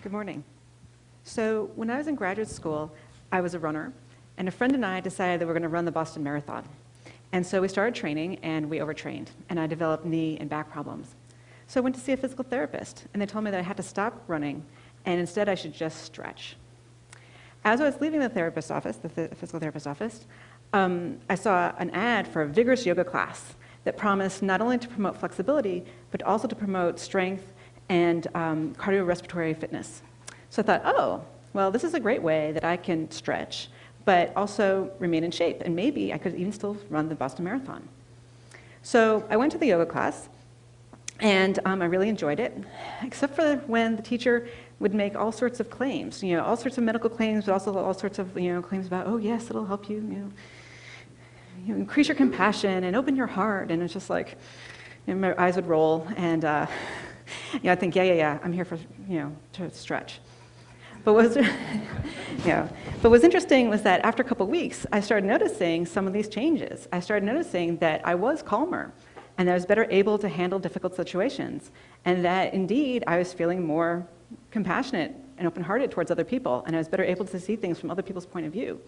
Good morning. So when I was in graduate school, I was a runner, and a friend and I decided that we were going to run the Boston Marathon. And so we started training, and we overtrained, and I developed knee and back problems. So I went to see a physical therapist, and they told me that I had to stop running, and instead I should just stretch. As I was leaving the therapist's office, the physical therapist's office, I saw an ad for a vigorous yoga class that promised not only to promote flexibility, but also to promote strength and cardiorespiratory fitness. So I thought, oh, well, this is a great way that I can stretch, but also remain in shape, and maybe I could even still run the Boston Marathon. So I went to the yoga class, and I really enjoyed it, except for when the teacher would make all sorts of claims, all sorts of medical claims, but also all sorts of claims about, oh yes, it'll help you, increase your compassion and open your heart, and it's just like, my eyes would roll, and I think, yeah, I'm here for, to stretch. But what's interesting was that after a couple of weeks, I started noticing some of these changes. I started noticing that I was calmer, and I was better able to handle difficult situations, and that indeed I was feeling more compassionate and open-hearted towards other people, and I was better able to see things from other people's point of view.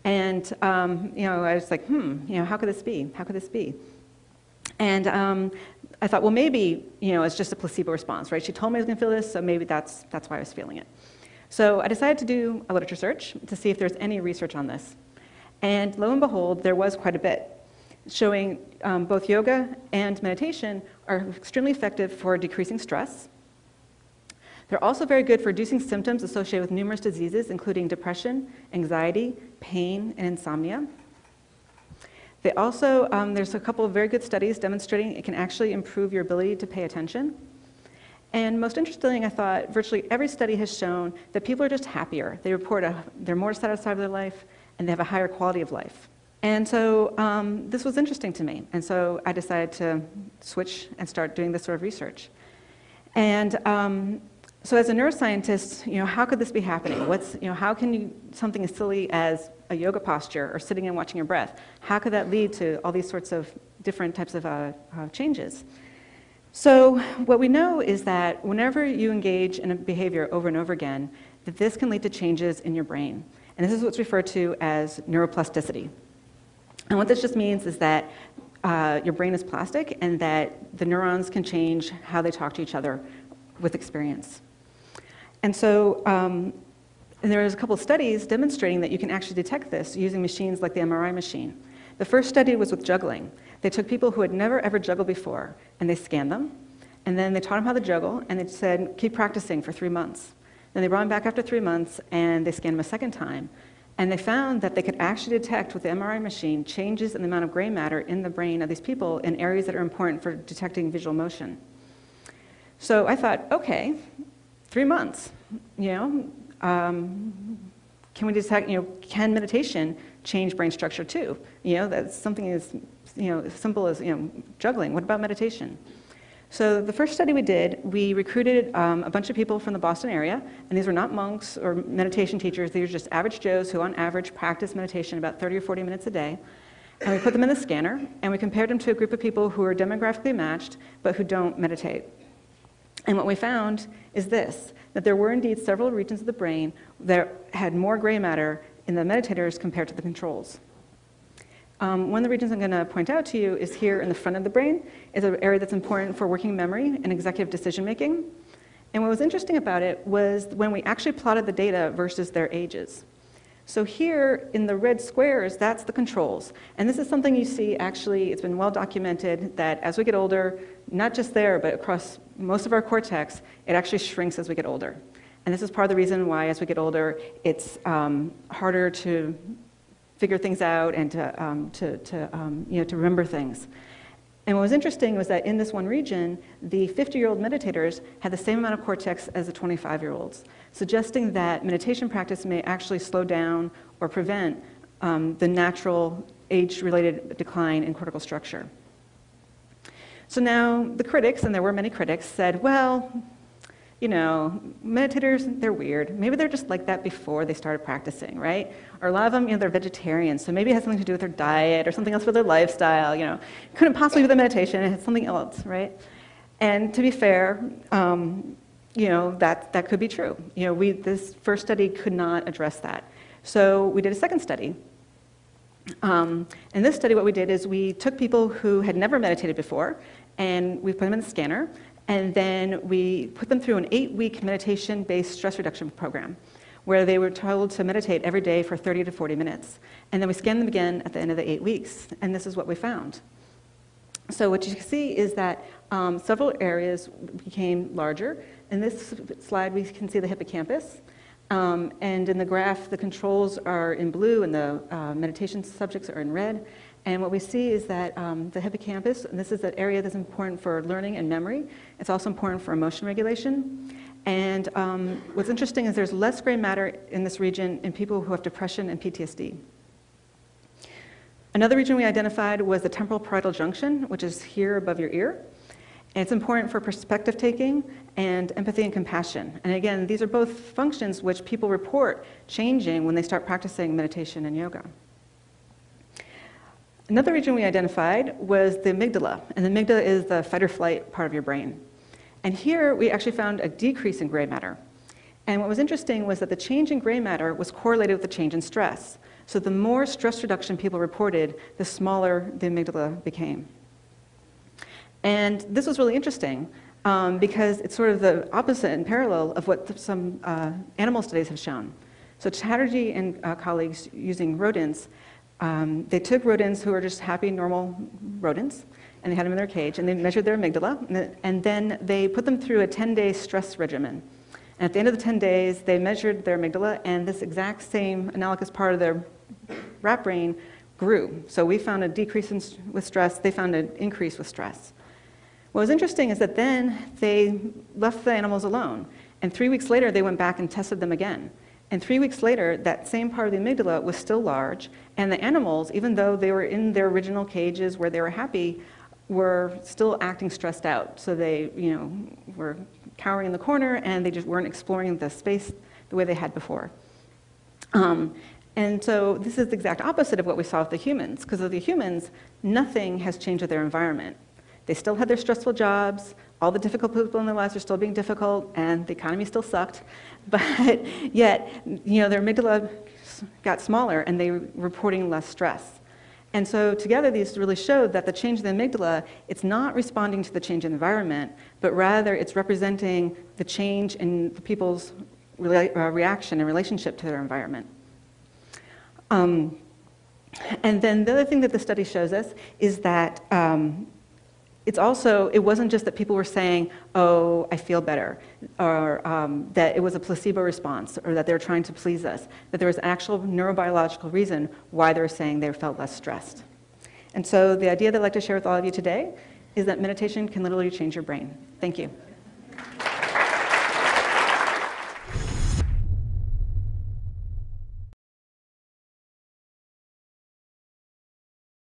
And I was like, how could this be? How could this be? And I thought, well, maybe it's just a placebo response, right? She told me I was going to feel this, so maybe that's why I was feeling it. So I decided to do a literature search to see if there's any research on this. And lo and behold, there was quite a bit, showing both yoga and meditation are extremely effective for decreasing stress. They're also very good for reducing symptoms associated with numerous diseases, including depression, anxiety, pain, and insomnia. They also, there's a couple of very good studies demonstrating it can actually improve your ability to pay attention. And most interesting, I thought, virtually every study has shown that people are just happier. They report they're more satisfied with their life, and they have a higher quality of life. And so this was interesting to me. And so I decided to switch and start doing this sort of research. And so as a neuroscientist, how could this be happening? How can something as silly as a yoga posture or sitting and watching your breath, how could that lead to all these sorts of different types of changes? So what we know is that whenever you engage in a behavior over and over again, that this can lead to changes in your brain. And this is what's referred to as neuroplasticity. And what this just means is that your brain is plastic and that the neurons can change how they talk to each other with experience. And so and there was a couple of studies demonstrating that you can actually detect this using machines like the MRI machine. The first study was with juggling. They took people who had never ever juggled before, and they scanned them, and then they taught them how to juggle, and they said, keep practicing for 3 months. Then they brought them back after 3 months, and they scanned them a second time, and they found that they could actually detect with the MRI machine changes in the amount of gray matter in the brain of these people in areas that are important for detecting visual motion. So I thought, okay, 3 months, can we detect, can meditation change brain structure too? That's something as, simple as, juggling. What about meditation? So the first study we did, we recruited a bunch of people from the Boston area, and these were not monks or meditation teachers. These were just average Joes who on average practice meditation about 30 or 40 minutes a day. And we put them in the scanner, and we compared them to a group of people who are demographically matched, but who don't meditate. And what we found is this, that there were indeed several regions of the brain that had more gray matter in the meditators compared to the controls. One of the regions I'm going to point out to you is here in the front of the brain. It's an area that's important for working memory and executive decision making. And what was interesting about it was when we actually plotted the data versus their ages. So here in the red squares, that's the controls. And this is something you see actually, it's been well documented that as we get older, not just there, but across most of our cortex, it actually shrinks as we get older. And this is part of the reason why as we get older, it's harder to figure things out and to remember things. And what was interesting was that in this one region, the 50-year-old meditators had the same amount of cortex as the 25-year-olds, suggesting that meditation practice may actually slow down or prevent the natural age-related decline in cortical structure. So now the critics, and there were many critics, said, well, meditators, they're weird. Maybe they're just like that before they started practicing, right? Or a lot of them, they're vegetarians, so maybe it has something to do with their diet or something else with their lifestyle, Couldn't possibly be the meditation, it had something else, right? And to be fair, that could be true. This first study could not address that. So we did a second study. In this study, what we did is we took people who had never meditated before, and we put them in the scanner, and then we put them through an 8-week meditation-based stress reduction program, where they were told to meditate every day for 30 to 40 minutes. And then we scanned them again at the end of the 8 weeks, and this is what we found. So what you can see is that several areas became larger. In this slide, we can see the hippocampus. And in the graph, the controls are in blue and the meditation subjects are in red. And what we see is that the hippocampus, and this is an area that's important for learning and memory. It's also important for emotion regulation. And what's interesting is there's less gray matter in this region in people who have depression and PTSD. Another region we identified was the temporal parietal junction, which is here above your ear. And it's important for perspective taking and empathy and compassion. And again, these are both functions which people report changing when they start practicing meditation and yoga. Another region we identified was the amygdala. And the amygdala is the fight or flight part of your brain. And here we actually found a decrease in gray matter. And what was interesting was that the change in gray matter was correlated with the change in stress. So the more stress reduction people reported, the smaller the amygdala became. And this was really interesting because it's sort of the opposite and parallel of what some animal studies have shown. So Chatterjee and colleagues using rodents, they took rodents who were just happy, normal rodents, and they had them in their cage, and they measured their amygdala, and then they put them through a 10-day stress regimen. And at the end of the 10 days, they measured their amygdala, and this exact same analogous part of their rat brain grew. So we found a decrease with stress, they found an increase with stress. What was interesting is that then they left the animals alone, and 3 weeks later, they went back and tested them again. And 3 weeks later, that same part of the amygdala was still large, and the animals, even though they were in their original cages where they were happy, were still acting stressed out. So they, were cowering in the corner, and they just weren't exploring the space the way they had before. And so this is the exact opposite of what we saw with the humans, because with the humans, nothing has changed with their environment. They still had their stressful jobs, all the difficult people in their lives are still being difficult, and the economy still sucked, but yet, their amygdala got smaller and they were reporting less stress. And so together, these really showed that the change in the amygdala, it's not responding to the change in the environment, but rather it's representing the change in the people's reaction and relationship to their environment. And then the other thing that the study shows us is that it wasn't just that people were saying, oh, I feel better, or that it was a placebo response, or that they were trying to please us, that there was an actual neurobiological reason why they were saying they felt less stressed. And so the idea that I'd like to share with all of you today is that meditation can literally change your brain. Thank you.